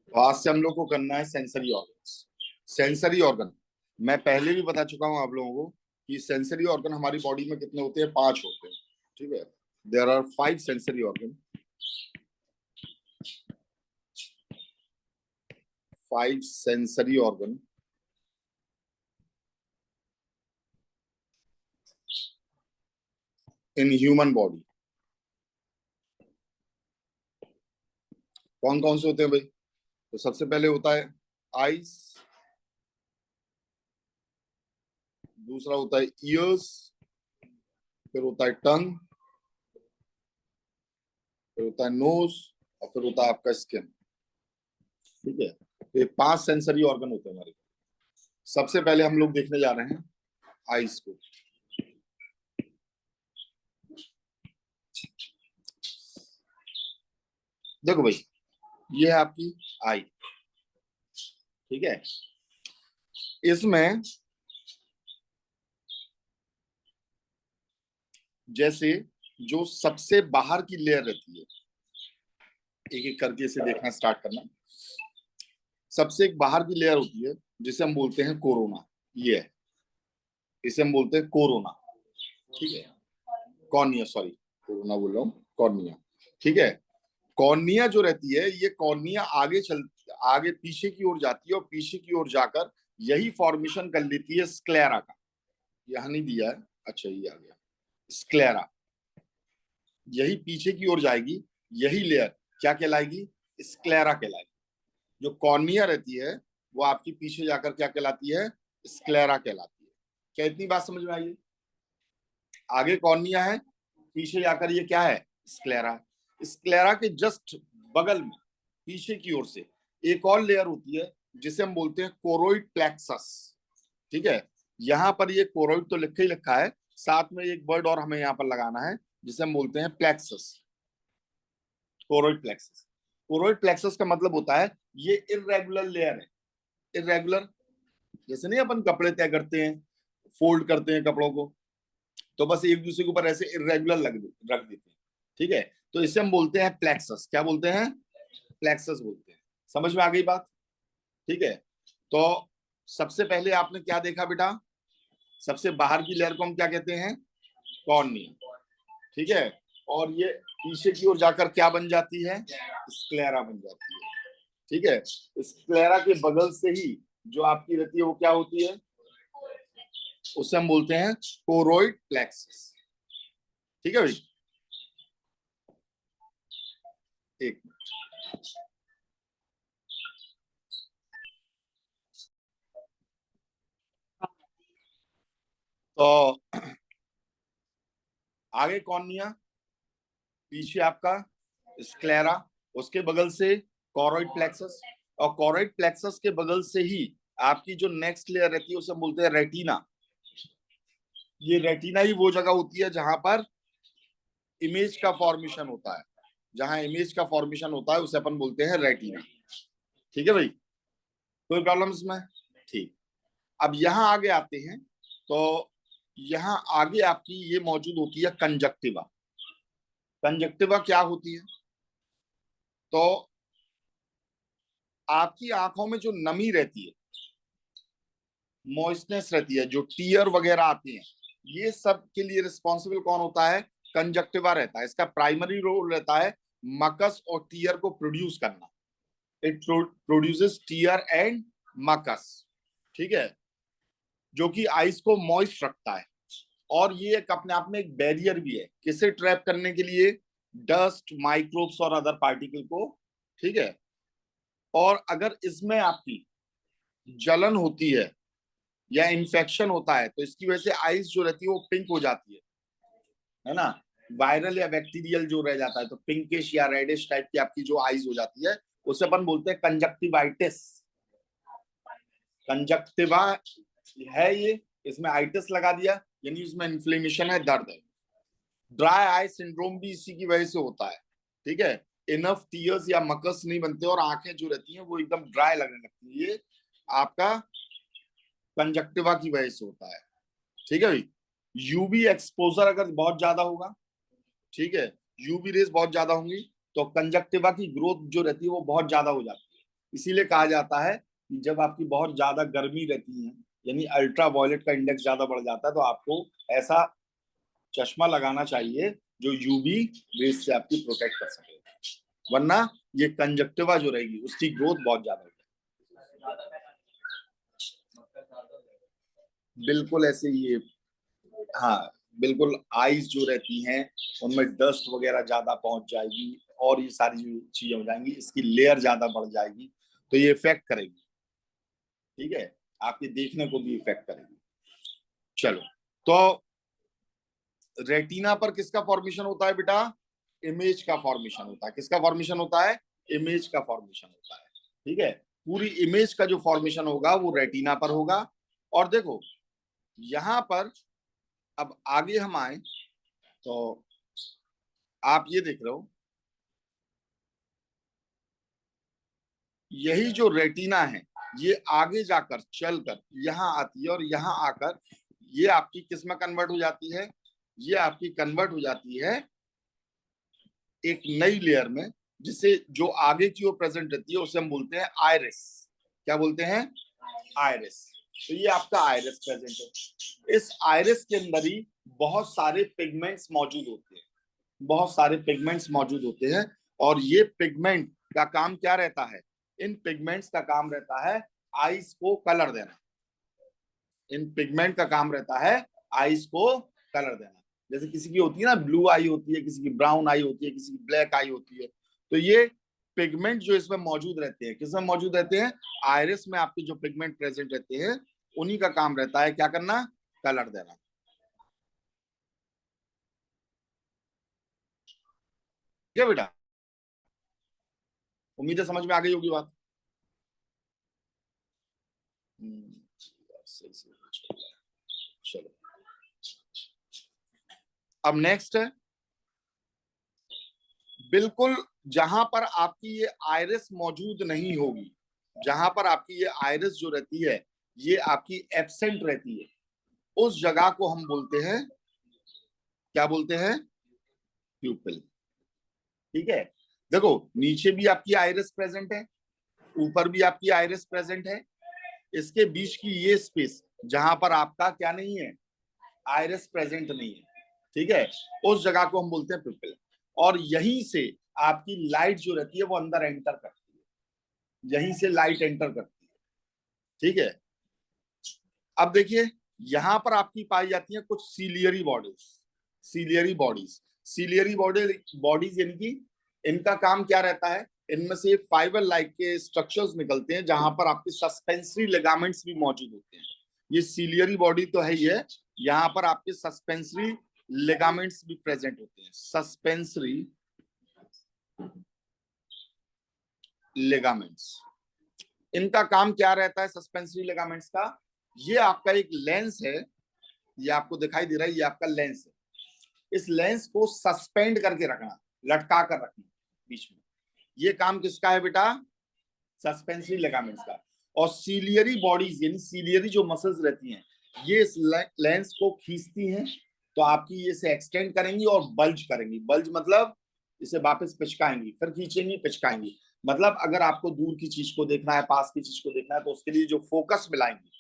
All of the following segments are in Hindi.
तो आज से हम लोग को करना है सेंसरी ऑर्गन। सेंसरी ऑर्गन मैं पहले भी बता चुका हूं आप लोगों को कि सेंसरी ऑर्गन हमारी बॉडी में कितने होते हैं, 5 होते हैं। ठीक है, there are 5 sensory organ. 5 sensory organ in human body. कौन कौन से होते हैं भाई? तो सबसे पहले होता है आईज, दूसरा होता है ईयर्स, फिर होता है टंग, फिर होता है नोज, और फिर होता है आपका स्किन। ठीक है, तो ये 5 सेंसरी ऑर्गन होते हैं हमारे। सबसे पहले हम लोग देखने जा रहे हैं आईज को। देखो भाई, ये है आपकी आई। ठीक है, इसमें जैसे जो सबसे बाहर की लेयर रहती है, एक एक करके इसे देखना स्टार्ट करना। सबसे एक बाहर की लेयर होती है जिसे हम बोलते हैं कोरोना। ये है, इसे हम बोलते हैं कोरोना। ठीक है, कॉर्निया, सॉरी कोरोना बोल रहा हूँ, कॉर्निया। ठीक है, कॉर्निया जो रहती है, ये कॉर्निया आगे पीछे की ओर जाती है, और पीछे की ओर जाकर यही फॉर्मेशन कर लेती है स्क्लेरा का। यहाँ नहीं दिया है, अच्छा ये आ गया स्क्लेरा। यही पीछे की ओर जाएगी, यही लेयर क्या कहलाएगी? स्क्लेरा कहलाएगी। जो कॉर्निया रहती है वो आपकी पीछे जाकर क्या कहलाती है? स्क्लेरा कहलाती है। क्या इतनी बात समझ में आई? आगे कॉर्निया है, पीछे जाकर ये क्या है? स्क्लेरा है। स्क्लेरा के जस्ट बगल में पीछे की ओर से एक और लेयर होती है जिसे हम बोलते हैं कोरोइड प्लेक्सस। ठीक है, यहाँ पर ये कोरोइड तो लिखा ही लिखा है, साथ में एक वर्ड और हमें यहाँ पर लगाना है जिसे हम बोलते हैं plexus. Choroid plexus. Choroid plexus का मतलब होता है ये इरेगुलर लेयर है। इरेगुलर, जैसे नहीं अपन कपड़े तय करते हैं, फोल्ड करते हैं कपड़ों को, तो बस एक दूसरे के ऊपर ऐसे इरेगुलर रख देते हैं। ठीक है, तो इसे हम बोलते हैं प्लेक्सस। क्या बोलते हैं? प्लेक्सस बोलते हैं। समझ में आ गई बात? ठीक है, तो सबसे पहले आपने क्या देखा बेटा? सबसे बाहर की लेयर को हम क्या कहते हैं? कॉर्निया। ठीक है, और ये पीछे की ओर जाकर क्या बन जाती है? स्क्लेरा बन जाती है। ठीक है, स्क्लेरा के बगल से ही जो आपकी रहती है वो क्या होती है? उसे हम बोलते हैं कोरोइड प्लेक्सस। ठीक है भाई, एक तो आगे कॉर्निया, पीछे आपका स्क्लेरा, उसके बगल से कोरोइड प्लेक्सस, और कोरोइड प्लेक्सस के बगल से ही आपकी जो नेक्स्ट लेयर रहती है उसे बोलते हैं रेटिना। ये रेटिना ही वो जगह होती है जहां पर इमेज का फॉर्मेशन होता है। जहां इमेज का फॉर्मेशन होता है उसे अपन बोलते हैं रेटिना। ठीक है भाई, कोई प्रॉब्लम इसमें? ठीक। अब यहाँ आगे आते हैं, तो यहाँ आगे आपकी ये मौजूद होती है कंजक्टिवा। कंजक्टिवा क्या होती है? तो आपकी आंखों में जो नमी रहती है, मॉइस्टनेस रहती है, जो टीयर वगैरह आती हैं, ये सब के लिए रिस्पॉन्सिबल कौन होता है? कंजक्टिवा रहता है। इसका प्राइमरी रोल रहता है मकस और टीयर को प्रोड्यूस करना। It produces tear and mucus. ठीक है, जो कि आइस को मॉइस्ट रखता है। और ये एक अपने आप में एक बैरियर भी है, किसे ट्रैप करने के लिए? डस्ट, माइक्रोब्स और अदर पार्टिकल को। ठीक है, और अगर इसमें आपकी जलन होती या इन्फेक्शन होता है तो इसकी वजह से आइस जो रहती है वो पिंक हो जाती है ना? वायरल या बैक्टीरियल जो रह जाता है तो पिंकिश या रेडिश टाइप की आपकी जो आइज हो जाती है, उसे अपन बोलते हैं कंजक्टिवाइटिस। कंजक्टिवा है ये, इसमें आइटिस लगा दिया, यानी इसमें इन्फ्लेमेशन है, दर्द है। ड्राई आई सिंड्रोम भी इसी की वजह से होता है। ठीक है, इनफ टीयर्स या मकस नहीं बनते और आंखें जो रहती हैं वो एकदम ड्राई लगने लगती है। ये आपका कंजक्टिवा की वजह से होता है। ठीक है भाई, यूवी एक्सपोजर अगर बहुत ज्यादा होगा, ठीक है, यूवी रेज बहुत ज्यादा होंगी, तो कंजक्टिवा की ग्रोथ जो रहती है वो बहुत ज्यादा हो जाती है। इसीलिए कहा जाता है कि जब आपकी बहुत ज्यादा गर्मी रहती है, यानी अल्ट्रा वायलेट का इंडेक्स ज्यादा बढ़ जाता है, तो आपको ऐसा चश्मा लगाना चाहिए जो यूवी रेस से आपकी प्रोटेक्ट कर सके, वरना ये कंजक्टिवा जो रहेगी उसकी ग्रोथ बहुत ज्यादा हो जाएगी। बिल्कुल ऐसे ये, हाँ बिल्कुल, आईज जो रहती हैं उनमें डस्ट वगैरह ज्यादा पहुंच जाएगी और ये सारी चीजें हो जाएंगी, इसकी लेयर ज्यादा बढ़ जाएगी, तो ये इफेक्ट करेगी। ठीक है, आपके देखने को भी इफेक्ट करेगी। चलो, तो रेटिना पर किसका फॉर्मेशन होता है बेटा? इमेज का फॉर्मेशन होता है। किसका फॉर्मेशन होता है? इमेज का फॉर्मेशन होता है। ठीक है, पूरी इमेज का जो फॉर्मेशन होगा वो रेटिना पर होगा। और देखो यहां पर, अब आगे हम आए तो आप ये देख रहे हो, यही जो रेटिना है ये आगे जाकर चलकर यहाँ आती है और यहाँ आकर ये आपकी किस में कन्वर्ट हो जाती है? ये आपकी कन्वर्ट हो जाती है एक नई लेयर में, जिसे जो आगे की ओर प्रेजेंट रहती है उसे हम बोलते हैं आयरिस। क्या बोलते हैं? आयरिस। तो ये आपका आयरिस प्रेजेंट है। इस आयरिस के अंदर ही बहुत सारे पिगमेंट्स मौजूद होते हैं, बहुत सारे पिगमेंट्स मौजूद होते हैं। और ये पिगमेंट का काम क्या रहता है? इन पिगमेंट्स का काम रहता है आईज को कलर देना। इन पिगमेंट का काम रहता है आईज को कलर देना। जैसे किसी की होती है ना ब्लू आई होती है, किसी की ब्राउन आई होती है, किसी की ब्लैक आई होती है। तो ये पिगमेंट जो इसमें मौजूद रहते हैं, किसमें मौजूद रहते हैं? आयरिस में आपके जो पिगमेंट प्रेजेंट रहते हैं उन्हीं का काम रहता है क्या करना? कलर देना। क्या बेटा, उम्मीद है समझ में आ गई होगी बात। सही सही। चलो, अब नेक्स्ट है, बिल्कुल जहां पर आपकी ये आयरिस मौजूद नहीं होगी, जहां पर आपकी ये आयरिस जो रहती है ये आपकी एब्सेंट रहती है, उस जगह को हम बोलते हैं, क्या बोलते हैं? प्यूपिल। ठीक है, देखो नीचे भी आपकी आयरिस प्रेजेंट है, ऊपर भी आपकी आयरिस प्रेजेंट है, इसके बीच की ये स्पेस जहां पर आपका क्या नहीं है? आयरिस प्रेजेंट नहीं है। ठीक है, उस जगह को हम बोलते हैं प्यूपिल। और यहीं से आपकी लाइट जो रहती है वो अंदर एंटर करती है, यहीं से लाइट एंटर करती है। ठीक है, अब देखिए यहां पर आपकी पाई जाती है कुछ ciliary bodies. Ciliary bodies, ciliary bodies यानी कि इनका काम क्या रहता है? इनमें से फाइबर लाइक के स्ट्रक्चर्स निकलते हैं जहां पर आपके सस्पेंसरी लिगामेंट्स भी मौजूद होते हैं। ये सीलियरी बॉडी तो है ही है, यहाँ पर आपके सस्पेंसरी लिगामेंट्स भी प्रेजेंट होते हैं। सस्पेंसरी लिगामेंट्स, इनका काम क्या रहता है सस्पेंसरी लिगामेंट्स का? ये आपका एक लेंस है, ये आपको दिखाई दे रहा है, ये आपका लेंस है। इस लेंस को सस्पेंड करके रखना, लटका कर रखना बीच में, ये काम किसका है बेटा? सस्पेंसरी लिगामेंट्स का। और सीलियरी बॉडीज यानी सीलियरी जो मसल्स रहती हैं ये इस लेंस को खींचती हैं, तो आपकी ये से एक्सटेंड करेंगी और बल्ज करेंगी। बल्ज मतलब इसे वापस पिचकाएंगी, फिर खींचेंगी, पिचकाएंगी। मतलब अगर आपको दूर की चीज को देखना है, पास की चीज को देखना है, तो उसके लिए जो फोकस मिलाएंगी,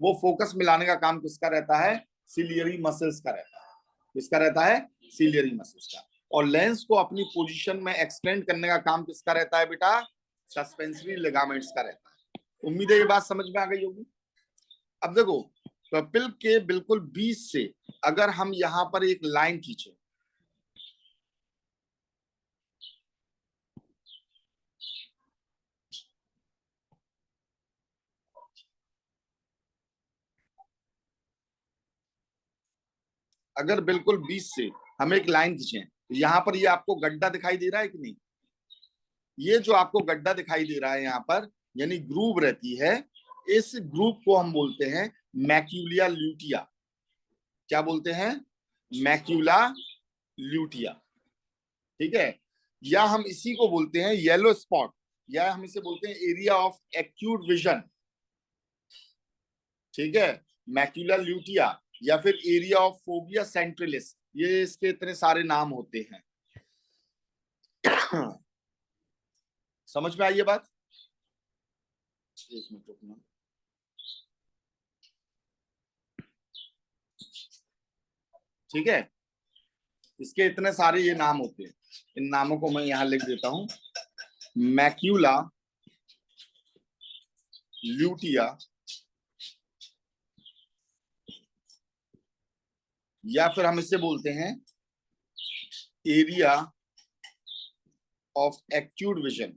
वो फोकस मिलाने का काम किसका रहता है? सीलियरी मसल्स का रहता है। किसका रहता है? सीलियरी मसल्स का। और लेंस को अपनी पोजीशन में एक्सटेंड करने का काम किसका रहता है बेटा? सस्पेंसरी लिगामेंट्स का रहता है। उम्मीद है ये बात समझ में आ गई होगी। अब देखो, पपिल के बिल्कुल बीच से अगर हम यहां पर एक लाइन खींचे, अगर बिल्कुल बीच से हम एक लाइन खींचे, तो यहाँ पर ये आपको गड्ढा दिखाई दे रहा है कि नहीं? ये जो आपको गड्ढा दिखाई दे रहा है यहाँ पर, यानी ग्रूव रहती है, इस ग्रुप को हम बोलते हैं मैक्यूलिया ल्यूटिया। क्या बोलते हैं? Macula lutea. ठीक है, या हम इसी को बोलते हैं येलो स्पॉट, या हम इसे बोलते हैं एरिया ऑफ एक्यूट विजन। ठीक है, मैक्यूला ल्यूटिया, या फिर एरिया ऑफ फोबिया सेंट्रलिस, ये इसके इतने सारे नाम होते हैं। समझ में आई ये बात? एक मिनट रुकना। ठीक है, इसके इतने सारे ये नाम होते हैं, इन नामों को मैं यहां लिख देता हूं। मैक्यूला ल्यूटिया, या फिर हम इसे बोलते हैं एरिया ऑफ एक्यूट विजन,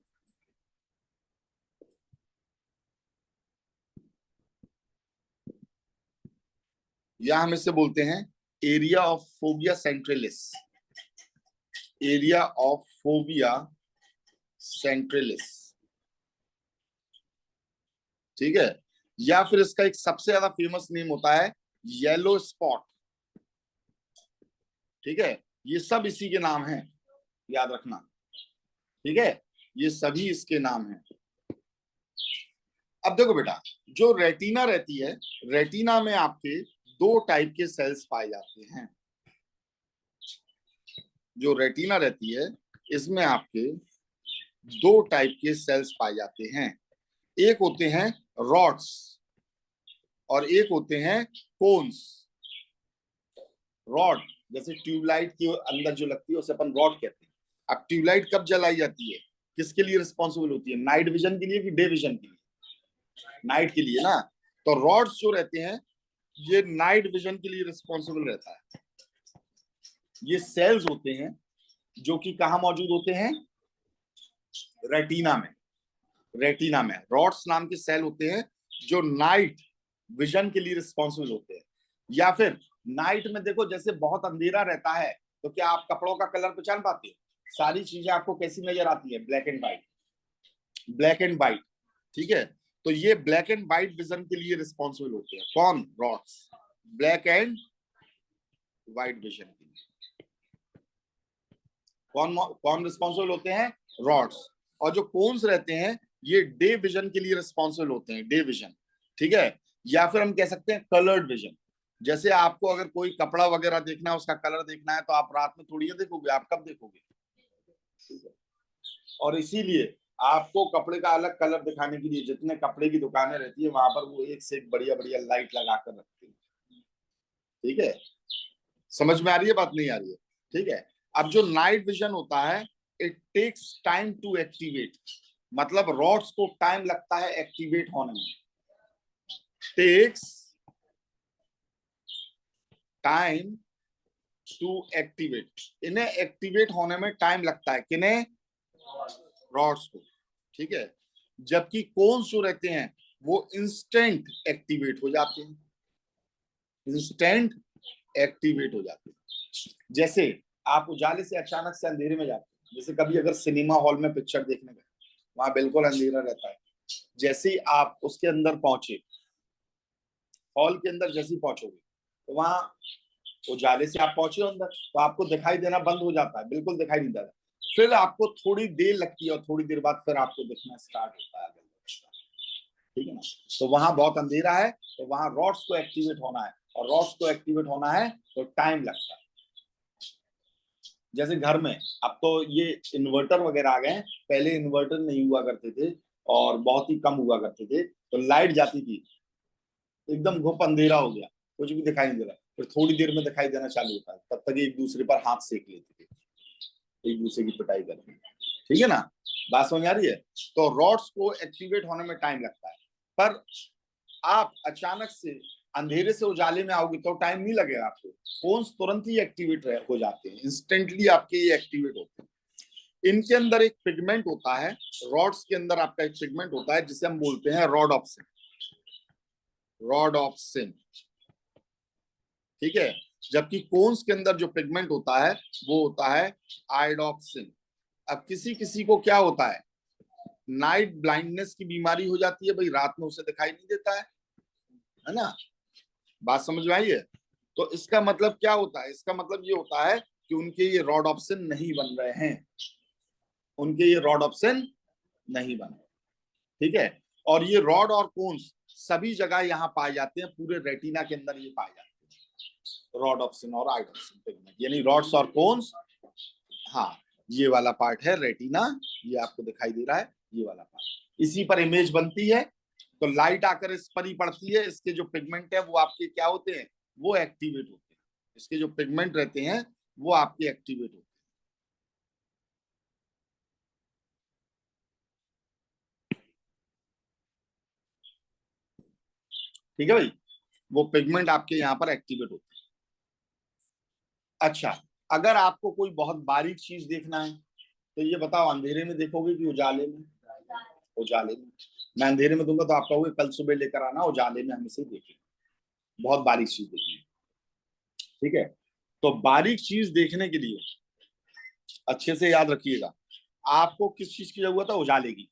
या हम इसे बोलते हैं area of phobia centralis, area of phobia centralis. ठीक है, या फिर इसका एक सबसे ज्यादा फेमस नेम होता है येलो स्पॉट। ठीक है, ये सब इसी के नाम हैं, याद रखना। ठीक है, ये सभी इसके नाम हैं। अब देखो बेटा, जो रेटिना रहती है, रेटिना में आपके दो टाइप के सेल्स पाए जाते हैं। जो रेटिना रहती है इसमें आपके दो टाइप के सेल्स पाए जाते हैं। एक होते हैं रॉड्स और एक होते हैं कोन्स। रॉड जैसे ट्यूबलाइट के अंदर जो लगती है उसे अपन रॉड कहते हैं। अब ट्यूबलाइट कब जलाई जाती है, किसके लिए रिस्पॉन्सिबल होती है, नाइट विजन के लिए कि डे विजन के लिए? नाइट के लिए ना। तो रॉड्स जो रहते हैं ये नाइट विजन के लिए रिस्पॉन्सिबल रहता है। ये सेल्स होते हैं जो कि कहाँ मौजूद होते हैं, रेटिना में। रेटिना में रॉड्स नाम के सेल होते हैं जो नाइट विजन के लिए रिस्पॉन्सिबल होते हैं। या फिर नाइट में देखो, जैसे बहुत अंधेरा रहता है तो क्या आप कपड़ों का कलर पहचान पाते हो? सारी चीजें आपको कैसी नजर आती है, black and white, black and white. ठीक है, तो ये ब्लैक एंड व्हाइट विजन के लिए रिस्पॉन्सिबल होते हैं। कौन? Rods, black and white vision के लिए कौन कौन रिस्पॉन्सिबल होते हैं? रॉड्स। और जो कोन्स रहते हैं ये डे विजन के लिए रिस्पॉन्सिबल होते हैं, डे विजन। ठीक है, या फिर हम कह सकते हैं कलर्ड विजन। जैसे आपको अगर कोई कपड़ा वगैरह देखना है, उसका कलर देखना है, तो आप रात में थोड़ी देखोगे, आप कब देखोगे? ठीक है, और इसीलिए आपको कपड़े का अलग कलर दिखाने के लिए जितने कपड़े की दुकानें रहती है वहां पर वो एक से एक बढ़िया बढ़िया लाइट लगा कर रखते हैं। ठीक है, समझ में आ रही है बात, नहीं आ रही है? ठीक है, अब जो नाइट विजन होता है it takes time to activate, मतलब रॉड्स को टाइम लगता है एक्टिवेट होने में। टेक्स टाइम टू एक्टिवेट, इन्हें एक्टिवेट होने में टाइम लगता है, किन्हें? रॉड्स को। ठीक है, जबकि कोन्स जो रहते हैं वो इंस्टेंट एक्टिवेट हो जाते हैं, इंस्टेंट एक्टिवेट हो जाते हैं। जैसे आप उजाले से अचानक से अंधेरे में जाते हैं, जैसे कभी अगर सिनेमा हॉल में पिक्चर देखने गए, वहां बिल्कुल अंधेरा रहता है, जैसे ही आप उसके अंदर पहुंचे, हॉल के अंदर जैसे ही पहुंचोगे तो वहां उजाले से आप पहुंचे अंदर तो आपको दिखाई देना बंद हो जाता है, बिल्कुल दिखाई नहीं देता। फिर आपको थोड़ी देर लगती है और थोड़ी देर बाद फिर आपको दिखना स्टार्ट होता है। ठीक है ना, तो वहां बहुत अंधेरा है तो वहां रॉड्स को एक्टिवेट होना है, और रॉड्स को एक्टिवेट होना है तो टाइम लगता है। जैसे घर में अब तो ये इन्वर्टर वगैरह आ गए हैं, पहले इन्वर्टर नहीं हुआ करते थे और बहुत ही कम हुआ करते थे, तो लाइट जाती थी, एकदम घुप अंधेरा हो गया, कुछ भी दिखाई नहीं दे रहा, फिर थोड़ी देर में दिखाई देना चालू होता है, तब तक एक दूसरे पर हाथ सेक लेते थे, एक दूसरे की पिटाई करते। ठीक है ना, बात समझ आ रही है? तो रॉड्स को एक्टिवेट होने में टाइम लगता है, पर आप अचानक से अंधेरे से उजाले में आओगे तो टाइम नहीं लगेगा आपको, फोन्स तुरंत ही एक्टिवेट हो जाते हैं, इंस्टेंटली आपके ये एक्टिवेट होते हैं। इनके अंदर एक पिगमेंट होता है, रॉड्स के अंदर आपका एक पिगमेंट होता है जिसे हम बोलते हैं रोडोप्सिन, रोडोप्सिन। ठीक है, जबकि कोन्स के अंदर जो पिगमेंट होता है वो होता है आइडोप्सिन। अब किसी किसी को क्या होता है, नाइट ब्लाइंडनेस की बीमारी हो जाती है भाई, रात में उसे दिखाई नहीं देता है ना, बात समझ में आई है? तो इसका मतलब क्या होता है, इसका मतलब ये होता है कि उनके ये रोडोप्सिन नहीं बन रहे हैं, उनके ये रोडोप्सिन नहीं बन रहे। ठीक है, और ये रॉड और कोन्स सभी जगह यहाँ पाए जाते हैं, पूरे रेटिना के अंदर ये पाए जाते हैं, रोडोप्सिन और आइडोप्सिन पिगमेंट, यानी रॉड्स और कोन्स। हाँ, ये वाला पार्ट है रेटिना, ये आपको दिखाई दे रहा है, ये वाला पार्ट, इसी पर इमेज बनती है तो लाइट आकर इस पर ही पड़ती है, इसके जो पिगमेंट है वो आपके क्या होते हैं, वो एक्टिवेट होते हैं। इसके जो पिगमेंट रहते हैं वो आपके एक्टिवेट होते हैं। ठीक है भाई, वो पिगमेंट आपके यहाँ पर एक्टिवेट होते हैं। अच्छा, अगर आपको कोई बहुत बारीक चीज देखना है तो ये बताओ, अंधेरे में देखोगे कि उजाले में? उजाले में। मैं अंधेरे में दूंगा तो आप कहोगे कल सुबह लेकर आना, उजाले में हम इसे देखेंगे, बहुत बारीक चीज देखेंगे। ठीक है, तो बारीक चीज देखने के लिए अच्छे से याद रखिएगा, आपको किस चीज की जरूरत है? उजाले की।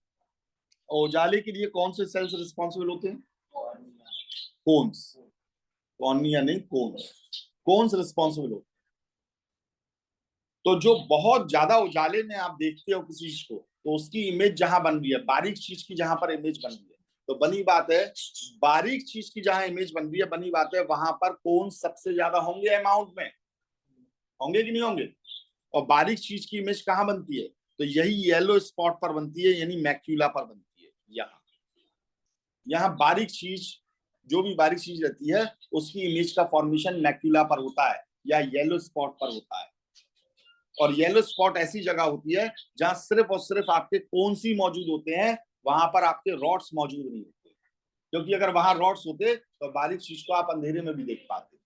और उजाले के लिए कौन से सेल्स रिस्पॉन्सिबल होते हैं? कोन्स। कॉर्निया नहीं, कोन्स। कोन्स रिस्पॉन्सिबल होते हैं। तो जो बहुत ज्यादा उजाले में आप देखते हो किसी चीज को, तो उसकी इमेज जहां बन रही है, बारीक चीज की जहां पर इमेज बन रही है, तो बनी बात है, बारीक चीज की जहां इमेज बन रही है, बनी बात है वहां पर कोन सबसे ज्यादा होंगे अमाउंट में। होंगे कि नहीं होंगे? और बारीक चीज की इमेज कहाँ बनती है? तो यही येलो स्पॉट पर बनती है, यानी मैक्यूला पर बनती है। यहाँ यहाँ बारीक चीज, जो भी बारीक चीज रहती है उसकी इमेज का फॉर्मेशन मैक्यूला पर होता है या येलो स्पॉट पर होता है। और येलो स्पॉट ऐसी जगह होती है जहां सिर्फ और सिर्फ आपके कोन्स ही मौजूद होते हैं, वहां पर आपके रॉड्स मौजूद नहीं होते। क्योंकि अगर वहां रॉड्स होते तो बारीक चीज को आप अंधेरे में भी देख पाते,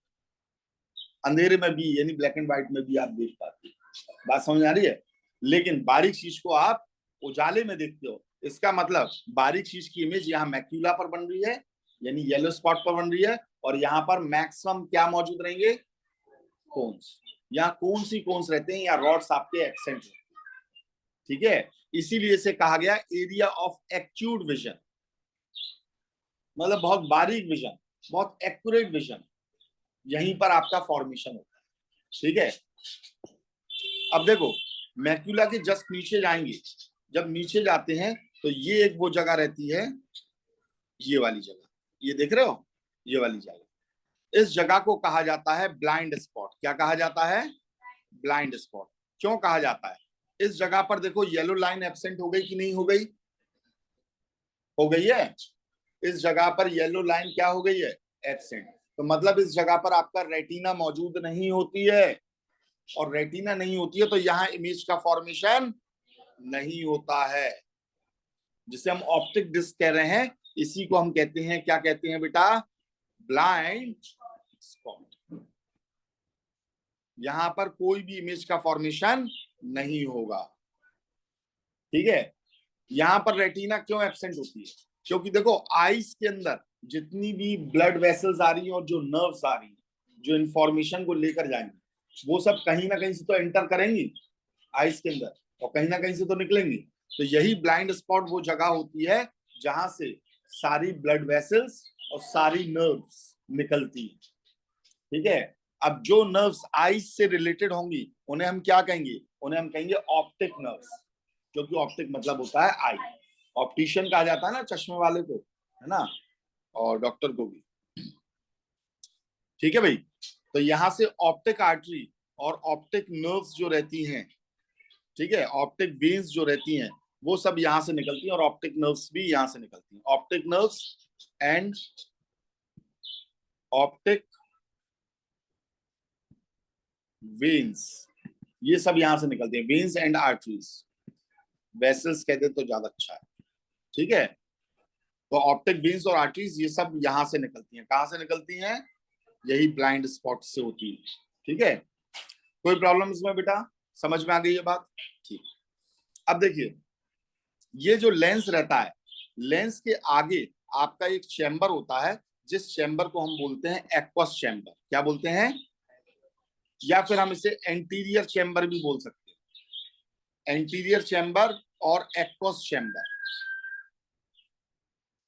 अंधेरे में भी यानी ब्लैक एंड व्हाइट में भी आप देख पाते। बात समझ आ रही है? लेकिन बारीक चीज को आप उजाले में देखते हो, इसका मतलब बारीक चीज की इमेज यहाँ मैक्यूला पर बन रही है, यानी येलो स्पॉट पर बन रही है, और यहाँ पर मैक्सिमम क्या मौजूद रहेंगे? कोन्स। यहाँ कौन सी कोन्स रहते हैं या रॉड्स आपके एक्सेंट रहते हैं। ठीक है, इसीलिए इसे कहा गया एरिया ऑफ एक्यूट विजन, मतलब बहुत बारीक विजन, बहुत एक्यूरेट विजन, यहीं पर आपका फॉर्मेशन होता है। ठीक है, अब देखो, मैक्यूला के जस्ट नीचे जाएंगे, जब नीचे जाते हैं तो ये एक वो जगह रहती है, ये वाली जगह, ये देख रहे हो, ये वाली जगह, इस जगह को कहा जाता है ब्लाइंड स्पॉट। क्या कहा जाता है? Blind spot. क्यों कहा जाता है? इस जगह पर देखो येलो लाइन एब्सेंट हो गई कि नहीं हो गई? हो गई है। इस जगह पर येलो लाइन क्या हो गई है? एब्सेंट। तो मतलब इस जगह पर आपका रेटिना मौजूद नहीं होती है, और रेटिना नहीं होती है तो यहाँ इमेज का फॉर्मेशन नहीं होता है, जिसे हम ऑप्टिक डिस्क कह रहे हैं। इसी को हम कहते हैं, क्या कहते हैं बेटा? Blind spot. यहां पर कोई भी इमेज का फॉर्मेशन नहीं होगा। ठीक है, यहां पर रेटिना क्यों एब्सेंट होती है? क्योंकि देखो, आईज के अंदर जितनी भी ब्लड वेसल्स आ रही हैं और जो नर्व्स आ रही हैं, जो इंफॉर्मेशन को लेकर जाएंगी, वो सब कहीं ना कहीं से तो एंटर करेंगी आईज के अंदर, और कहीं ना कहीं से तो निकलेंगी। तो यही ब्लाइंड स्पॉट वो जगह होती है जहां से सारी ब्लड वेसल्स और सारी नर्व्स निकलती है। ठीक है, अब जो नर्व्स आईज से रिलेटेड होंगी उन्हें हम क्या कहेंगे? उन्हें हम कहेंगे ऑप्टिक नर्व्स, क्योंकि ऑप्टिक मतलब होता है आई। ऑप्टिशियन कहा जाता है ना चश्मे वाले को, है ना, और डॉक्टर को भी। ठीक है भाई, तो यहां से ऑप्टिक आर्टरी और ऑप्टिक नर्व्स जो रहती हैं, ठीक है, ऑप्टिक वेन्स जो रहती हैं, वो सब यहां से निकलती हैं, और ऑप्टिक नर्व्स भी यहां से निकलती हैं। Optic nerves and optic veins, ये सब यहां से निकलती हैं। वेन्स एंड आर्टरीज, वेसल्स कहते तो ज्यादा अच्छा है। ठीक है, तो ऑप्टिक वेन्स और आर्टरीज ये सब यहां से निकलती हैं। कहां से निकलती हैं? यही ब्लाइंड स्पॉट से होती है। ठीक है, कोई प्रॉब्लम इसमें बेटा? समझ में आ गई ये बात? ठीक। अब देखिए, ये जो लेंस रहता है, लेंस के आगे आपका एक चैम्बर होता है, जिस चैम्बर को हम बोलते हैं एक्वस चैम्बर। क्या बोलते हैं? या फिर हम इसे एंटीरियर चैम्बर भी बोल सकते हैं। एंटीरियर चैम्बर और एक्वस चैम्बर,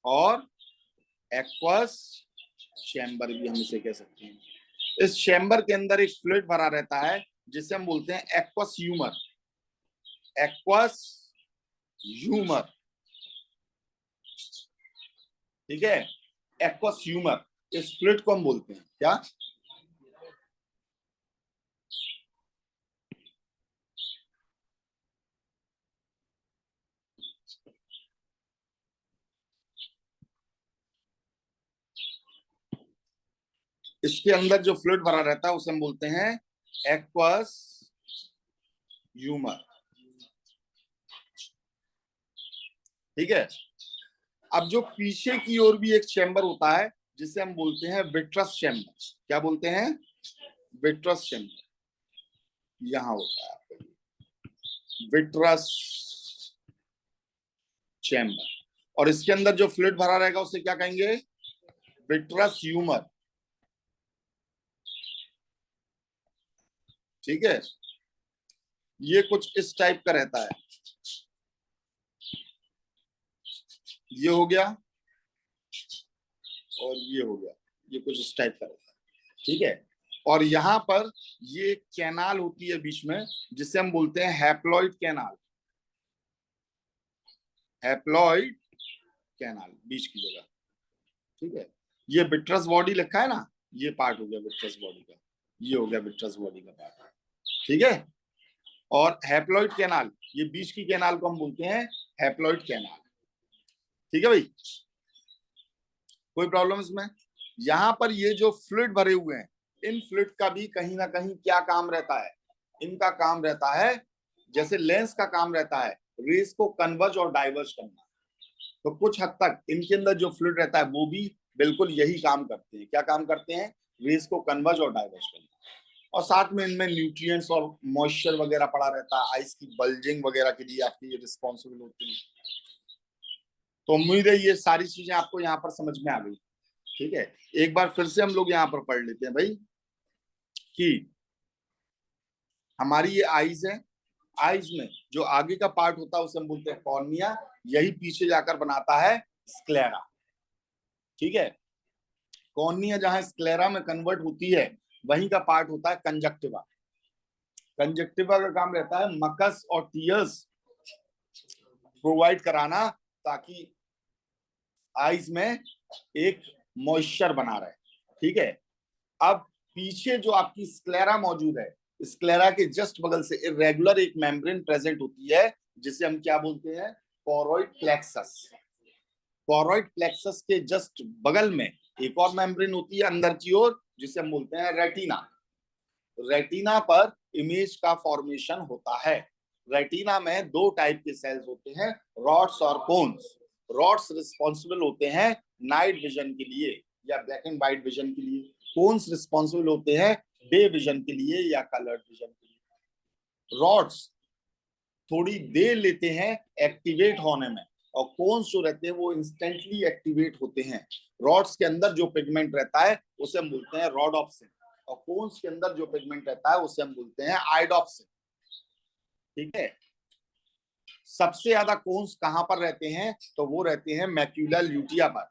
और एक्वस चैम्बर भी हम इसे कह सकते हैं। इस चैम्बर के अंदर एक फ्लूइड भरा रहता है जिसे हम बोलते हैं एक्वस ह्यूमर। एक्वस ह्यूमर, ठीक है, एक्वस ह्यूमर, इस फ्लूइड को हम बोलते हैं क्या? इसके अंदर जो फ्लूइड भरा रहता है उसे हम बोलते हैं एक्वस ह्यूमर। ठीक है। अब जो पीछे की ओर भी एक चैम्बर होता है जिसे हम बोलते हैं विट्रस चैम्बर। क्या बोलते हैं? Vitreous chamber. यहां होता है विट्रस चैम्बर, और इसके अंदर जो फ्लूइड भरा रहेगा उसे क्या कहेंगे? Vitreous humour. ठीक है। ये कुछ इस टाइप का रहता है। ये हो गया और ये हो गया, ये कुछ इस टाइप का रहता है। ठीक है। और यहाँ पर ये कैनाल होती है बीच में जिसे हम बोलते हैं हैप्लॉइड कैनाल। हैप्लॉइड कैनाल बीच की जगह। ठीक है। ये विट्रस बॉडी लिखा है ना, ये पार्ट हो गया विट्रस बॉडी का, ये हो गया विट्रस बॉडी का पार्ट। ठीक है। और हैप्लॉइड कैनाल, ये बीच की कैनाल को हम बोलते हैं हैप्लॉइड कैनाल। ठीक है भाई, कोई प्रॉब्लम इसमें? यहाँ पर ये जो फ्लूइड भरे हुए हैं, इन फ्लूइड का भी कहीं ना कहीं क्या काम रहता है? इनका काम रहता है, जैसे लेंस का काम रहता है रेस को कन्वर्ज और डाइवर्ज करना, तो कुछ हद तक इनके अंदर जो फ्लूइड रहता है वो भी बिल्कुल यही काम करते हैं। क्या काम करते हैं? रेस को कन्वर्ज और डाइवर्ज करना। और साथ में इनमें न्यूट्रिएंट्स और मॉइस्चर वगैरह पड़ा रहता है, आइस की बल्जिंग वगैरह के लिए आपकी ये रिस्पॉन्सिबल होती है। तो उम्मीद है ये सारी चीजें आपको यहाँ पर समझ में आ गई। ठीक है। एक बार फिर से हम लोग यहाँ पर पढ़ लेते हैं भाई कि हमारी ये आईज है, आईज में जो आगे का पार्ट होता है उसे हम बोलते हैं कॉर्निया, यही पीछे जाकर बनाता है स्क्लेरा। ठीक है। कॉर्निया जहां स्क्लेरा में कन्वर्ट होती है वहीं का पार्ट होता है कंजक्टिवा। कंजक्टिवा का काम रहता है मकस और टीयर्स प्रोवाइड कराना ताकि आईज में एक मॉइस्चर बना रहे। ठीक है। अब पीछे जो आपकी स्क्लेरा मौजूद है, स्क्लेरा के जस्ट बगल से इरेगुलर एक मेम्ब्रेन प्रेजेंट होती है जिसे हम क्या बोलते हैं? Choroid plexus. कोरोइड प्लेक्सस के जस्ट बगल में एक और मेम्ब्रेन होती है अंदर की ओर जिसे हम बोलते हैं रेटिना। रेटिना पर इमेज का फॉर्मेशन होता है। रेटिना में दो टाइप के सेल्स होते हैं, रॉड्स और कोन्स। रॉड्स रिस्पॉन्सिबल होते हैं नाइट विजन के लिए या ब्लैक एंड व्हाइट विजन के लिए, कोन्स रिस्पॉन्सिबल होते हैं डे विजन के लिए या कलर्ड विजन के लिए। रॉड्स थोड़ी देर लेते हैं एक्टिवेट होने में, और कोन्स जो रहते हैं वो इंस्टेंटली एक्टिवेट होते हैं। रॉड्स के अंदर जो पिगमेंट रहता है उसे हम बोलते हैं रोडोप्सिन, और कोन्स के अंदर जो पिगमेंट रहता है उसे हम बोलते हैं आइडोप्सिन। ठीक है। सबसे ज्यादा कोन्स कहां पर रहते हैं? तो वो रहते हैं मैक्यूलर ल्यूटिया पर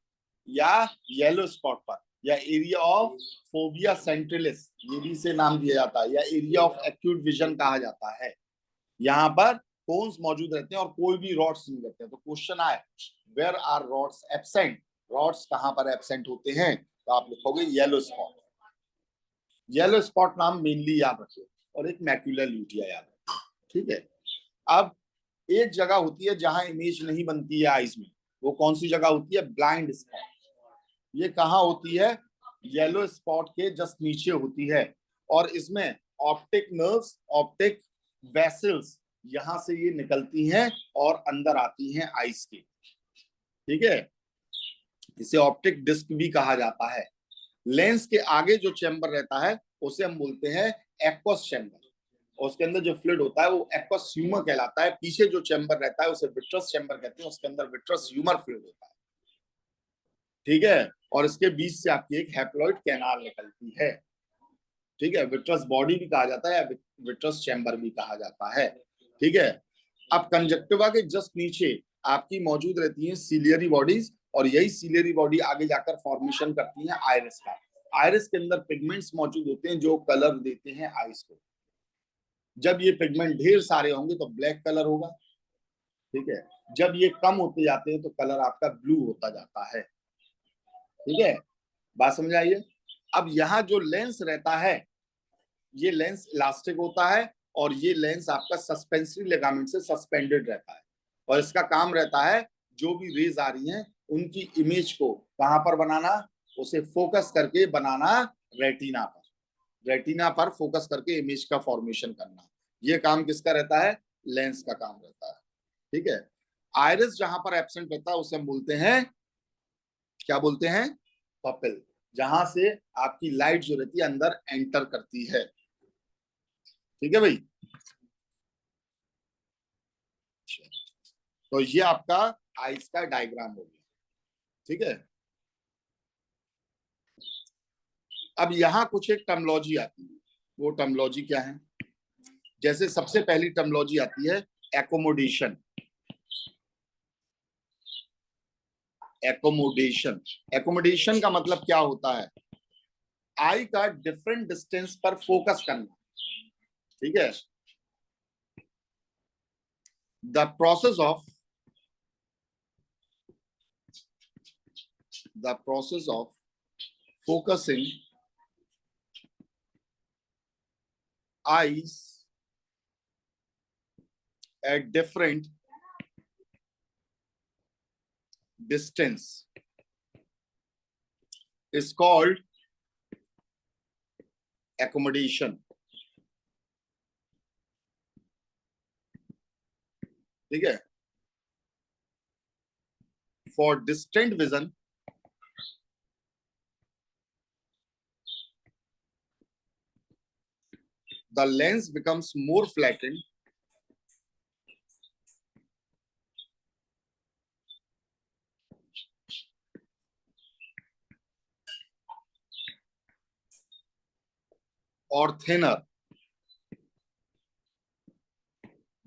या येलो स्पॉट पर या एरिया ऑफ फोबिया सेंट्रलिस, ये भी से नाम दिया जाता है, या एरिया ऑफ एक्यूट विजन कहा जाता है। यहाँ पर कोन्स मौजूद रहते हैं और कोई भी रॉड्स नहीं रहते हैं। तो क्वेश्चन आए where are rods absent? Rods कहां पर एब्सेंट होते हैं? तो आप लिखोगे येलो स्पॉट। येलो स्पॉट नाम मेनली याद रखिए और एक मैक्यूलर ल्यूटिया याद रखिए। ठीक है। अब एक जगह होती है जहां इमेज नहीं बनती है आईज में, वो कौन सी जगह होती है? Blind spot. ये कहाँ होती है? येलो स्पॉट के जस्ट नीचे होती है, और इसमें ऑप्टिक नर्व्स, ऑप्टिक वेसल्स यहां से ये निकलती हैं और अंदर आती हैं आईज के। ठीक है। इसे ऑप्टिक डिस्क भी कहा जाता है। लेंस के आगे जो चैम्बर रहता है उसे हम बोलते हैं एक्वस चैम्बर, और उसके अंदर जो फ्लूइड होता है वो एक्वस ह्यूमर कहलाता है। पीछे जो चैम्बर रहता है उसे विट्रस चैम्बर कहते हैं, उसके अंदर विट्रस ह्यूमर फ्लूइड होता है। ठीक है। और इसके बीच से आपकी एक हैप्लॉइड कैनाल निकलती है। ठीक है। विट्रस बॉडी भी कहा जाता है या विट्रस चैम्बर भी कहा जाता है। ठीक है। अब कंजक्टिवा के जस्ट नीचे आपकी मौजूद रहती है सीलियरी बॉडीज, और यही सीलियरी बॉडी आगे जाकर फॉर्मेशन करती है आइरिस का। आइरिस के अंदर पिगमेंट्स मौजूद होते हैं जो कलर देते हैं आइस को। जब ये पिगमेंट ढेर सारे होंगे तो ब्लैक कलर होगा। ठीक है। जब ये कम होते जाते हैं तो कलर आपका ब्लू होता जाता है। ठीक है। बात समझ आइए। अब यहाँ जो लेंस रहता है, ये लेंस इलास्टिक होता है, और ये लेंस आपका सस्पेंसरी लिगामेंट से सस्पेंडेड रहता है, और इसका काम रहता है जो भी रेज आ रही हैं उनकी इमेज को कहां पर बनाना? उसे फोकस करके बनाना रेटिना पर। रेटिना पर फोकस करके इमेज का फॉर्मेशन करना, ये काम किसका रहता है? लेंस का काम रहता है। ठीक है। आयरिस जहां पर एब्सेंट रहता है उसे हम बोलते हैं, क्या बोलते हैं? पपिल, जहां से आपकी लाइट जो रहती है अंदर एंटर करती है। ठीक है भाई। तो ये आपका आइस का डायग्राम हो गया। ठीक है। अब यहां कुछ एक टर्मोलॉजी आती है, वो टर्मोलॉजी क्या है? जैसे सबसे पहली टर्मोलॉजी आती है एकोमोडेशन। एकोमोडेशन, एकोमोडेशन का मतलब क्या होता है? आई का डिफरेंट डिस्टेंस पर फोकस करना। ठीक है। The process of focusing eyes at different distance is called accommodation. ठीक है। For distant vision, the lens becomes more flattened or thinner,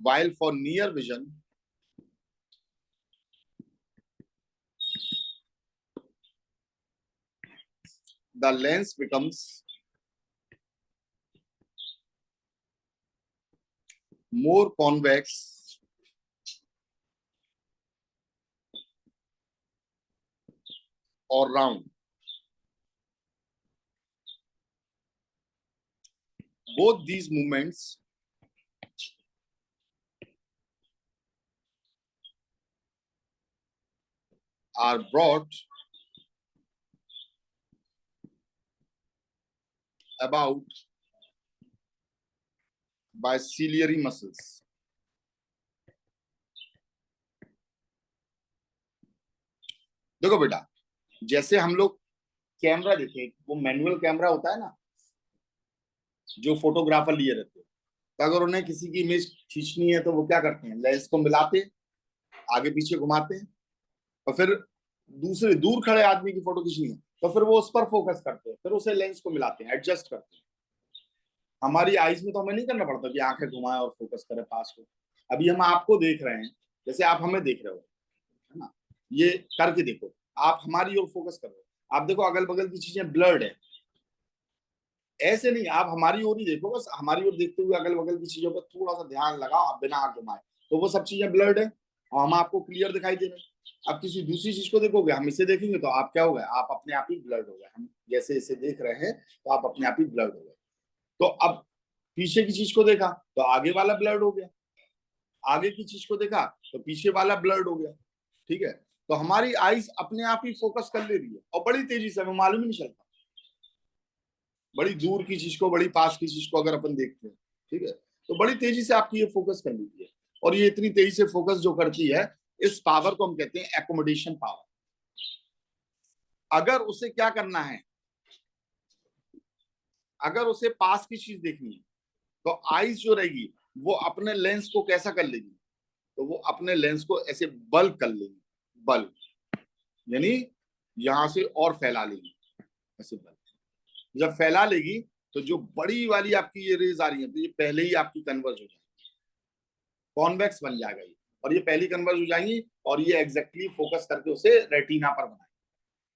while for near vision, the lens becomes more convex or round. Both these movements are brought about by ciliary muscles. देखो बेटा, जैसे हम लोग कैमरा देखें, वो मैनुअल कैमरा होता है ना, जो फोटोग्राफर लिए रहते हैं, तो अगर उन्हें किसी की इमेज खींचनी है तो वो क्या करते हैं? लेंस को मिलाते हैं, आगे पीछे घुमाते हैं, और फिर दूसरे दूर खड़े आदमी की फोटो खींचनी है तो फिर वो उस पर फोकस करते हैं, फिर उसे लेंस को मिलाते हैं, एडजस्ट करते हैं। हमारी आईज में तो हमें नहीं करना पड़ता कि आंखें घुमाएं और फोकस करें पास को। अभी हम आपको देख रहे हैं, जैसे आप हमें देख रहे हो, है ना? ये करके देखो, आप हमारी ओर फोकस कर रहे हो, आप देखो अगल बगल की चीजें ब्लर्ड है। ऐसे नहीं, आप हमारी ओर ही देखो, बस हमारी ओर देखते हुए अगल बगल की चीजों पर थोड़ा सा ध्यान लगाओ, आप बिना आंख घुमाए, तो वो सब चीजें ब्लर्ड है और हम आपको क्लियर दिखाई दे रहे हैं। अब किसी दूसरी चीज को देखोगे, हम इसे देखेंगे तो आप क्या हो गए? आप अपने आप ही ब्लर्ड हो गए। हम जैसे इसे देख रहे हैं तो आप अपने आप ही ब्लर्ड हो गए। तो अब पीछे की चीज को देखा तो आगे वाला ब्लर्ड हो गया, आगे की चीज को देखा तो पीछे वाला ब्लर्ड हो गया। ठीक है। तो हमारी आईज अपने आप ही फोकस कर ले रही है और बड़ी तेजी से, हमें मालूम ही नहीं चलता। बड़ी दूर की चीज को, बड़ी पास की चीज को अगर अपन देखते हैं, ठीक है, तो बड़ी तेजी से आपकी ये फोकस कर लेती है। और ये इतनी तेजी से फोकस जो करती है, इस पावर को हम कहते हैं एकोमोडेशन पावर। अगर उसे क्या करना है, अगर उसे पास की चीज देखनी है तो आईज जो रहेगी वो अपने लेंस को कैसा कर लेगी? तो वो अपने लेंस को ऐसे बल्क कर लेगी, बल्क यानी यहां से और फैला लेगी, ऐसे बल्क। जब फैला लेगी तो जो बड़ी वाली आपकी ये रेज आ रही है तो ये पहले ही आपकी कन्वर्ज हो जाएगी, कॉन्वेक्स बन जाएगा ये, और ये पहली कन्वर्ज हो जाएंगी और ये एग्जैक्टली फोकस करके उसे रेटिना पर बनाएगी।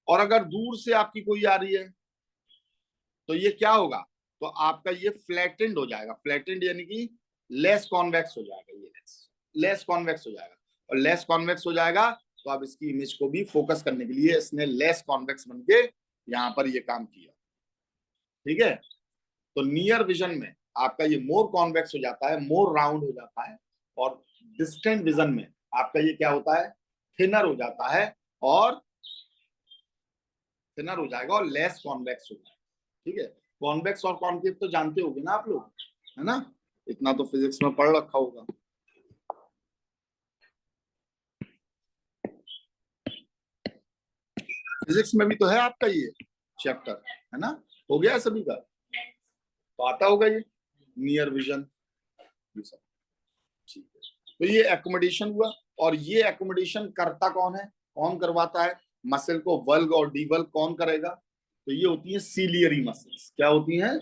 और अगर दूर से आपकी कोई आ रही है तो ये क्या होगा? तो आपका ये फ्लैटेंड हो जाएगा, फ्लैटेंड यानी कि लेस कॉन्वेक्स हो जाएगा, ये लेस कॉन्वेक्स हो जाएगा। और लेस कॉन्वेक्स हो जाएगा तो अब इसकी इमेज को भी फोकस करने के लिए इसने लेस कॉन्वेक्स बन के यहाँ पर ये काम किया। ठीक है। तो नियर विजन में आपका ये मोर कॉन्वेक्स हो जाता है, मोर राउंड हो जाता है, और डिस्टेंट विजन में आपका ये क्या होता है? थिनर हो जाता है, और थिनर हो जाएगा और लेस कॉन्वेक्स हो जाएगा। ठीक है, कॉन्वेक्स और कॉन्केव तो जानते होगे ना आप लोग, है ना, इतना तो फिजिक्स में पढ़ रखा होगा। फिजिक्स में भी तो है आपका ये चैप्टर, है ना, हो गया है सभी का, तो आता होगा ये नियर विजन, ये सब। ठीक है, तो ये एकोमोडेशन हुआ, और ये एकोमोडेशन करता कौन है, कौन करवाता है, मसल को वल्ग और डीवल्ग कौन करेगा, तो ये होती है सीलियरी मसल्स। क्या होती हैं,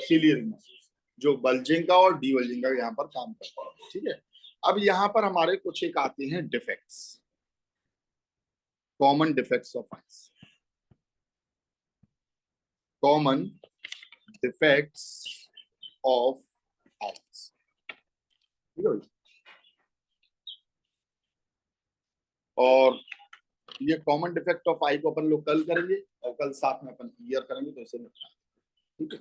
सीलियरी मसल्स, जो बल्जिंग का और डीवल्जिंग का यहाँ पर काम करता है। ठीक है, अब यहाँ पर हमारे कुछ एक आते हैं defects, common defects of eyes, common defects of eyes. और ये कॉमन डिफेक्ट ऑफ आई को अपन लोग कल करेंगे, और कल साथ में अपन क्लियर करेंगे, तो इसे निपटा, ठीक है।